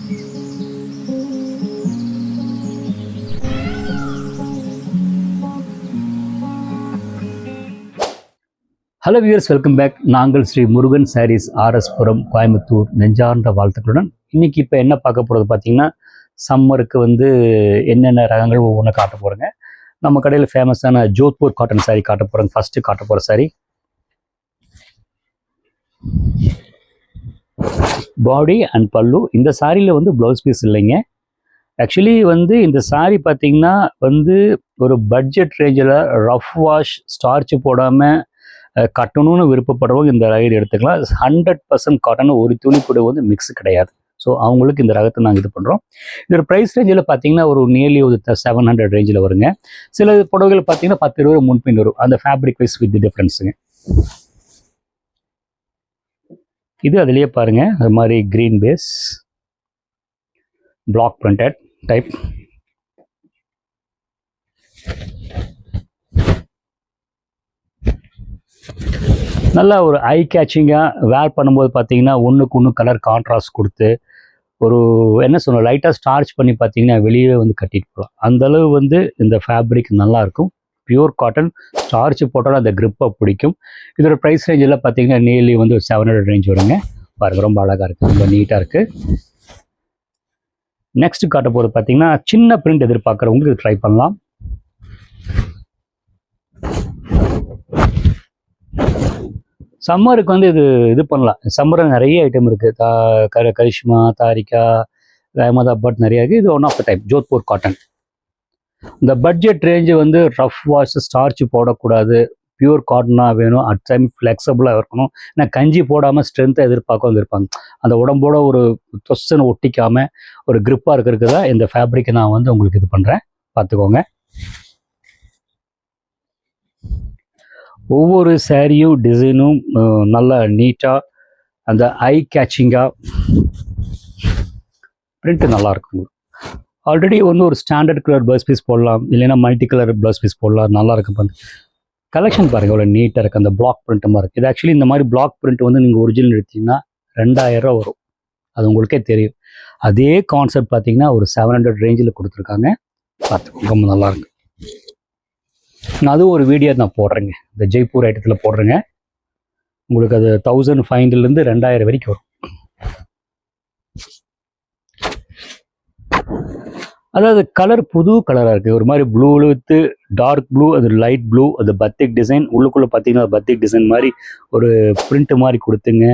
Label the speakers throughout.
Speaker 1: Hello viewers, welcome back. நாங்கள் Sri Murugan saris, RS புரம், கோயம்புத்தூர். நெஞ்சார்ந்த வாழ்த்துக்களுடன் இன்னைக்கு இப்போ என்ன பார்க்க போகிறது பார்த்தீங்கன்னா, சம்மருக்கு என்னென்ன ரகங்கள் ஒவ்வொன்று காட்ட போகிறேங்க. நம்ம கடையில் ஃபேமஸான ஜோத்பூர் காட்டன் சாரீ காட்ட போகிறேங்க. ஃபஸ்ட்டு காட்ட போகிற சாரீ பாடி அண்ட் பல்லு. இந்த சாரியில் ப்ளவுஸ் பீஸ் இல்லைங்க. ஆக்சுவலி இந்த சாரீ பார்த்தீங்கன்னா ஒரு பட்ஜெட் ரேஞ்சில் ரஃப் வாஷ் ஸ்டார்ச் போடாமல் கட்டணும்னு விருப்பப்படுறவங்க இந்த ரகம் எடுத்துக்கலாம். 100% காட்டன், ஒரு துணி கூட மிக்ஸ் கிடையாது. ஸோ அவங்களுக்கு இந்த ரகத்தை நாங்கள் இது பண்ணுறோம். இதோட ப்ரைஸ் ரேஞ்சில் பார்த்தீங்கன்னா ஒரு நியர்லி 700 ரேஞ்சில் வருங்க. சில புடவைகள் பார்த்தீங்கன்னா 10-20 முன்பின் வரும். அந்த ஃபேப்ரிக் வைஸ் வித் டிஃப்ரென்ஸுங்க. இது அதுலேயே பாருங்கள், அது மாதிரி green base black printed type. நல்லா ஒரு ஐ கேச்சிங்காக வேர் பண்ணும்போது பார்த்தீங்கன்னா ஒன்றுக்கு ஒன்று கலர் கான்ட்ராஸ்ட் கொடுத்து ஒரு என்ன சொல்லணும், லைட்டாக ஸ்டார்ச் பண்ணி பார்த்தீங்கன்னா வெளியே கட்டிட்டு போகலாம். அந்தளவு இந்த ஃபேப்ரிக் நல்லாயிருக்கும். பியூர் காட்டன், ஸ்டார்ச் போட்டாலும் அந்த க்ரிப்பை பிடிக்கும். இதோட ப்ரைஸ் ரேஞ்செல்லாம் பார்த்தீங்கன்னா நியர்லி 700 ரேஞ்ச் வருங்க. பாருங்கள், ரொம்ப அழகாக இருக்குது, ரொம்ப நீட்டாக இருக்குது. நெக்ஸ்ட் காட்ட போகிறது பார்த்தீங்கன்னா சின்ன பிரிண்ட் எதிர்பார்க்குறவங்களுக்கு இது ட்ரை பண்ணலாம். சம்மருக்கு இது பண்ணலாம். சம்மரில் நிறைய ஐட்டம் இருக்குது. கரிஷ்மா, தாரிகா, அகமதாபாத் நிறைய இருக்குது. இது one of the type Jodhpur cotton. இந்த budget range rough wash starch போடக்கூடாது, பியூர் காட்டனாக வேணும். அட் டைம் ஃப்ளெக்சபிளாக இருக்கணும். ஏன்னா கஞ்சி போடாமல் ஸ்ட்ரென்த்தாக இருப்பாங்க. அந்த உடம்போட ஒரு தொசனை ஒட்டிக்காமல் ஒரு க்ரிப்பாக இருக்கிறதுக்கு தான் இந்த ஃபேப்ரிக்கை நான் உங்களுக்கு இது பண்ணுறேன். பார்த்துக்கோங்க. ஒவ்வொரு சாரியும் டிசைனும் நல்லா நீட்டாக, அந்த ஐ கேச்சிங்காக, பிரிண்ட்டு நல்லா இருக்குங்க. ஆல்ரெடி ஒரு ஸ்டாண்டர்ட் கலர் ப்ளவுஸ் பீஸ் போடலாம், இல்லைன்னா மல்டி கலர் ப்ளவுஸ் பீஸ் போடலாம். நல்லா இருக்கு. கலெக்ஷன் பாருங்கள், அவ்வளோ நீட்டாக இருக்குது. அந்த பிளாக் பிரிண்ட் மாதிரி இருக்குது. இது ஆக்சுவலி இந்த மாதிரி பிளாக் பிரிண்ட் நீங்கள் ஒரிஜினல் எடுத்தீங்கன்னா 2000 வரும். அது உங்களுக்கே தெரியும். அதே கான்செப்ட் பார்த்தீங்கன்னா ஒரு 700 ரேஞ்சில் கொடுத்துருக்காங்க. பார்த்துக்கோங்க, ரொம்ப நல்லாயிருக்கு. அதுவும் ஒரு வீடியோ நான் போடுறேங்க, இந்த ஜெய்ப்பூர் ஐட்டத்தில் போடுறேங்க. உங்களுக்கு அது 1500 2000 வரைக்கும் வரும். அதாவது கலர் புது கலராக இருக்குது. ஒரு மாதிரி ப்ளூ வித் டார்க் ப்ளூ, அது லைட் ப்ளூ, அது பத்திக் டிசைன். உள்ளுக்குள்ளே பார்த்தீங்கன்னா பத்திக் டிசைன் மாதிரி ஒரு பிரிண்ட் மாதிரி கொடுத்துங்க.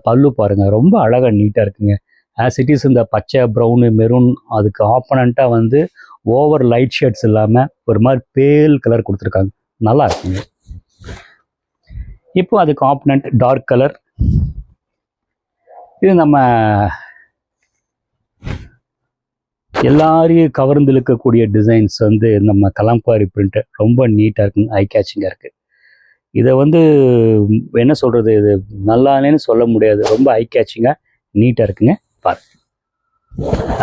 Speaker 1: பல்லு பாருங்கள், ரொம்ப அழகாக நீட்டாக இருக்குங்க. ஆஸ் இட் இஸ் இந்த பச்சை, ப்ரௌனு, மெரூன், அதுக்கு ஆப்பனண்ட்டாக ஓவர் லைட் ஷேட்ஸ் இல்லாமல் ஒரு மாதிரி பேல் கலர் கொடுத்துருக்காங்க. நல்லா இருக்குங்க. இப்போ அதுக்கு ஆப்பனண்ட் டார்க் கலர். இது நம்ம எல்லாரையும் கவர்ந்து இழுக்கக்கூடிய டிசைன்ஸ் நம்ம கலாம்காரி பிரிண்ட்டு ரொம்ப நீட்டாக இருக்குங்க, ஐ கேச்சிங்காக இருக்குது. இதை என்ன சொல்கிறது, இது நல்லானேன்னு சொல்ல முடியாது. ரொம்ப ஐ கேச்சிங்காக நீட்டாக இருக்குங்க. பாரு.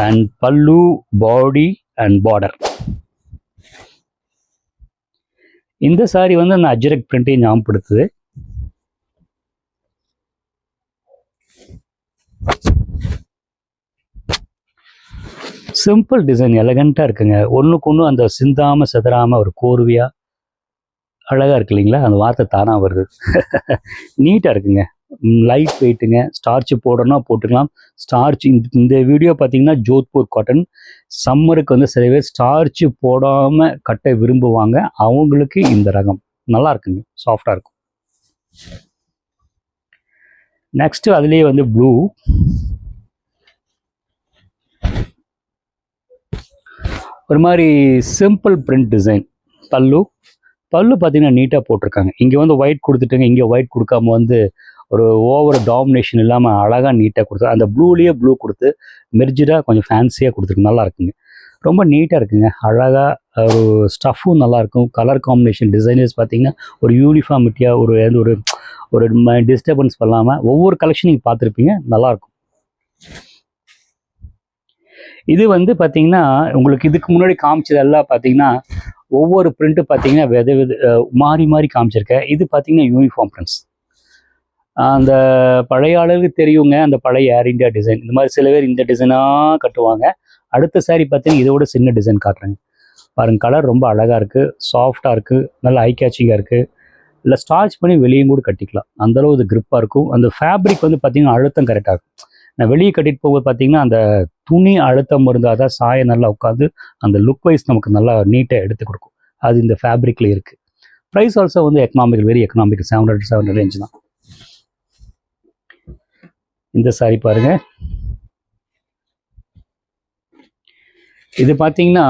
Speaker 1: அண்ட் பல்லு, பாடி அண்ட் பார்டர். இந்த சாரி அந்த அஜ்ரக் பிரிண்ட்டையும் ஞாபகப்படுத்துது. சிம்பிள் டிசைன், எலகண்ட்டாக இருக்குங்க. ஒன்றுக்கு ஒன்று அந்த சிந்தாமல் செதறாமல் ஒரு கோர்வையாக அழகாக இருக்கு இல்லைங்களா? அந்த வார்த்தை தானாக வருது. நீட்டாக இருக்குங்க, லைட் வெயிட்டுங்க. ஸ்டார்ச் போடணும்னா போட்டுக்கலாம். ஸ்டார்ச் இந்த வீடியோ பார்த்தீங்கன்னா ஜோத்பூர் காட்டன். சம்மருக்கு சில பேர் ஸ்டார்ச் போடாமல் கட்ட விரும்புவாங்க. அவங்களுக்கு இந்த ரகம் நல்லா இருக்குங்க, சாஃப்டாக இருக்கும். நெக்ஸ்ட்டு அதுலேயே ப்ளூ, ஒரு மாதிரி சிம்பிள் பிரிண்ட் டிசைன். பல்லு பார்த்தீங்கன்னா நீட்டாக போட்டிருக்காங்க. இங்கே ஒயிட் கொடுத்துட்டுங்க, இங்கே ஒயிட் கொடுக்காம ஒரு ஓவர் டாமினேஷன் இல்லாமல் அழகாக நீட்டாக கொடுத்து, அந்த ப்ளூலேயே ப்ளூ கொடுத்து மெர்ஜிடாக கொஞ்சம் ஃபேன்சியாக கொடுத்துருக்கு. நல்லா இருக்குங்க, ரொம்ப நீட்டாக இருக்குங்க. அழகாக ஒரு ஸ்டஃப்பும் நல்லாயிருக்கும். கலர் காம்பினேஷன் டிசைனர்ஸ் பார்த்தீங்கன்னா ஒரு யூனிஃபார்மிட்டியாக, ஒரு ஒரு டிஸ்டர்பன்ஸ் பண்ணாமல் ஒவ்வொரு கலெக்ஷன் நீங்கள் பார்த்துருப்பீங்க. நல்லாயிருக்கும். இது பார்த்தீங்கன்னா உங்களுக்கு இதுக்கு முன்னாடி காமிச்சதெல்லாம் பார்த்தீங்கன்னா ஒவ்வொரு பிரிண்ட்டு பார்த்தீங்கன்னா மாறி காமிச்சிருக்கேன். இது பார்த்தீங்கன்னா யூனிஃபார்ம் பிரிண்ட்ஸ். அந்த பழைய ஆளுக்கு தெரியுங்க அந்த பழைய ஏர் இந்தியா டிசைன். இந்த மாதிரி சில பேர் இந்த டிசைனாக கட்டுவாங்க. அடுத்த சாரி பார்த்தீங்கன்னா இதோட சின்ன டிசைன் காட்டுறேங்க. பாருங்க, கலர் ரொம்ப அழகாக இருக்குது, சாஃப்டாக இருக்குது, நல்லா ஐ கேச்சிங்காக இருக்குது. இல்லை ஸ்டார்ச் பண்ணி வெளியும் கூட கட்டிக்கலாம், அந்தளவு இது க்ரிப்பாக இருக்கும். அந்த ஃபேப்ரிக் வந்து பார்த்திங்கன்னா அழுத்தம் கரெக்டாக இருக்கும். நான் வெளியே கட்டிட்டு போகும்போது பார்த்திங்கன்னா அந்த துணி அழுத்தம் இருந்தால் தான் சாயம் நல்லா உட்காந்து அந்த லுக் வைஸ் நமக்கு நல்லா நீட்டாக எடுத்து கொடுக்கும். அது இந்த ஃபேப்ரிக்கில் இருக்குது. ப்ரைஸ் ஆல்சோ வந்து எக்கனாமிக்கல், வெரி எக்கனாமிக்கல், 700 ரேஞ்ச் தான். இந்த சாரி பாருங்கள், இது பார்த்தீங்கன்னா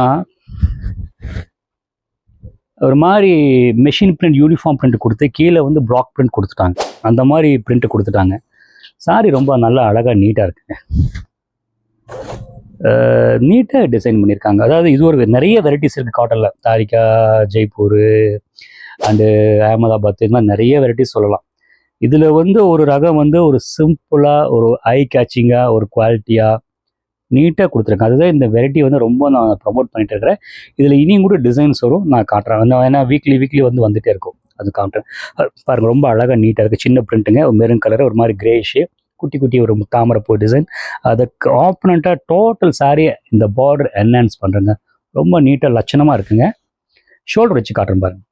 Speaker 1: ஒரு மாதிரி மெஷின் பிரிண்ட், யூனிஃபார்ம் பிரிண்ட் கொடுத்து கீழே வந்து பிளாக் பிரிண்ட் கொடுத்துட்டாங்க. அந்த மாதிரி பிரிண்ட் கொடுத்துட்டாங்க. சாரி ரொம்ப நல்லா அழகாக நீட்டாக இருக்குங்க. நீட்டாக டிசைன் பண்ணியிருக்காங்க. அதாவது இது ஒரு நிறைய வெரைட்டிஸ் இருக்குது காட்டனில். தாரிகா, ஜெய்ப்பூர் அண்டு அகமதாபாத், இது மாதிரி நிறைய வெரைட்டிஸ் சொல்லலாம். இதில் வந்து ஒரு ரகம் வந்து ஒரு சிம்பிளாக, ஒரு ஐ கேச்சிங்காக, ஒரு குவாலிட்டியாக நீட்டாக கொடுத்துருக்கேன். அதுதான் இந்த வெரைட்டி வந்து ரொம்ப நான் ப்ரமோட் பண்ணிட்டு இருக்கிறேன். இதில் இனியும் கூட டிசைன்ஸ் வரும், நான் காட்டுறேன். ஏன்னா வீக்லி வந்துகிட்டே இருக்கும், அது காட்டுறேன். பாருங்கள், ரொம்ப அழகாக நீட்டாக இருக்குது. சின்ன பிரிண்ட்டுங்க, ஒரு மெரூன் கலர், ஒரு மாதிரி கிரேஷு, குட்டி ஒரு தாமரைப்பூ டிசைன். அதுக்கு ஆப்பனண்ட்டாக டோட்டல் சாரியை இந்த பார்டர் என்ஹான்ஸ் பண்ணுறேங்க. ரொம்ப நீட்டாக லட்சணமாக இருக்குங்க. ஷோல்டர் வச்சு காட்டுறேன் பாருங்கள்,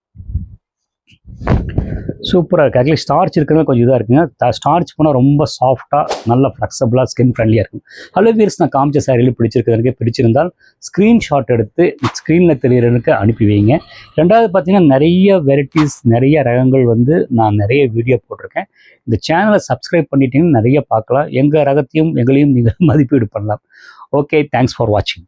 Speaker 1: சூப்பராக இருக்குது. ஆக்சுவலி ஸ்டார்ச் இருக்கிறது கொஞ்சம் இதாக இருக்குங்க. ஸ்டார்ச் போனால் ரொம்ப சாஃப்டாக, நல்ல ஃப்ளெக்சபிளாக, ஸ்கின் ஃப்ரெண்ட்லியாக இருக்கும். ஹலோ வியர்ஸ், நான் காமிச்ச சாரியில் பிடிச்சிருக்கிறதுக்கு பிடிச்சிருந்தால் ஸ்க்ரீன்ஷாட் எடுத்து ஸ்க்ரீனில் தெரியறதுக்கு அனுப்பி வைங்க. ரெண்டாவது பார்த்தீங்கன்னா நிறைய வெரைட்டிஸ், நிறைய ரகங்கள் வந்து நான் நிறைய வீடியோ போட்டிருக்கேன். இந்த சேனலை சப்ஸ்கிரைப் பண்ணிட்டீங்கன்னா நிறைய பார்க்கலாம். எங்கள் ரகத்தையும் எங்களையும் நீங்கள் மதிப்பீடு பண்ணலாம். ஓகே, தேங்க்ஸ் ஃபார் வாட்சிங்.